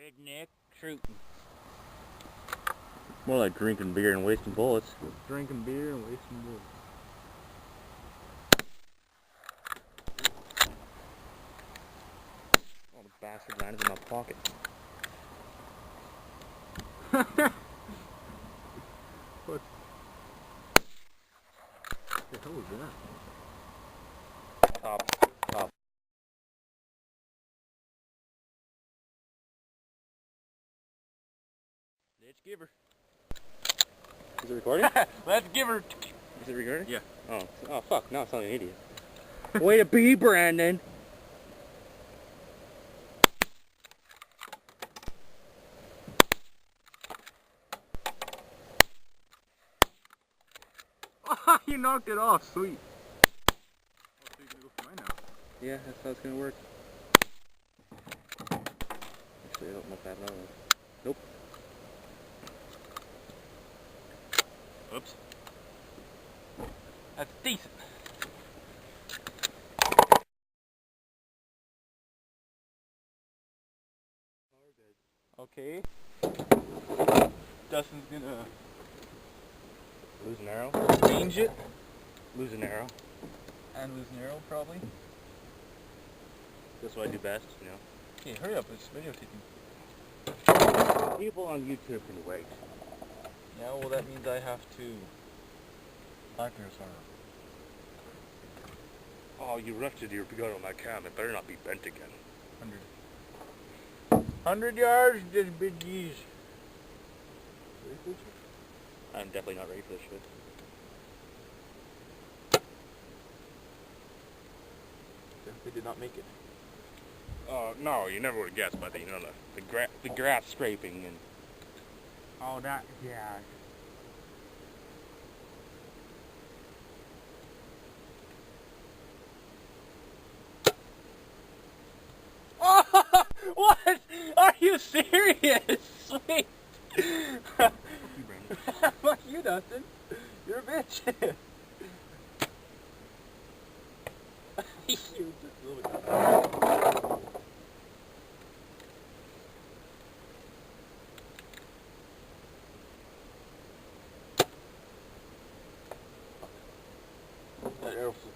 Redneck shooting. More like drinking beer and wasting bullets. Drinking beer and wasting bullets. Oh, the bastard landed in my pocket. What the hell was that? Top. Let's give her. Is it recording? Let's give her. Is it recording? Yeah. Oh fuck, now I sound like an idiot. Way to be, Brandon! Oh, you knocked it off, sweet. Oh, so you're gonna go for mine now? Yeah, that's how it's gonna work. Actually, I don't know if I have another one. Nope. Oops. That's decent. Okay. Dustin's gonna Lose an arrow. change it. Lose an arrow. And lose an arrow, probably. That's what I do best, you know. Okay, hurry up, it's videotaping. People on YouTube can wait. Yeah, well that means I have to black your arrow. Oh, you rusted your gun on that cam. It better not be bent again. 100 yards, just big geese. I'm definitely not ready for this shit. They did not make it. Oh, no, you never would have guessed by the, you know, the grass scraping and... Oh, that, yeah. Oh, what? Are you serious? Sweet. Fuck you, Dustin. You're a bitch. You just a little bit. That arrow flew.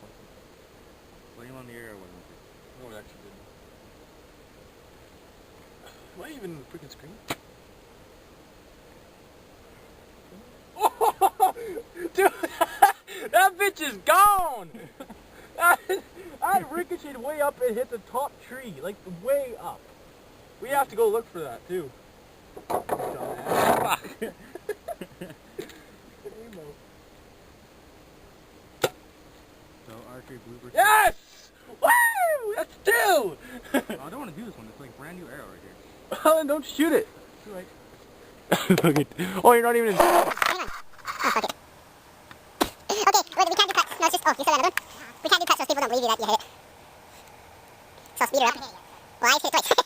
Blame on the arrow when No, it actually didn't. Am I even in the freaking screen? Oh, dude, that bitch is gone! I ricocheted way up and hit the top tree, like way up. We have to go look for that too. Fuck. So, archery blooper. Yes! Woo! That's two! Oh, I don't want to do this one. It's like a brand new arrow right here. Well, then don't shoot it. Too late. Oh, you're not even in. Oh, fuck it. Okay, wait, we can't do cuts. No, it's just. Oh, you saw another one? We can't do cuts so people don't believe you that you hit it. So speed her up. Well, I hit it twice.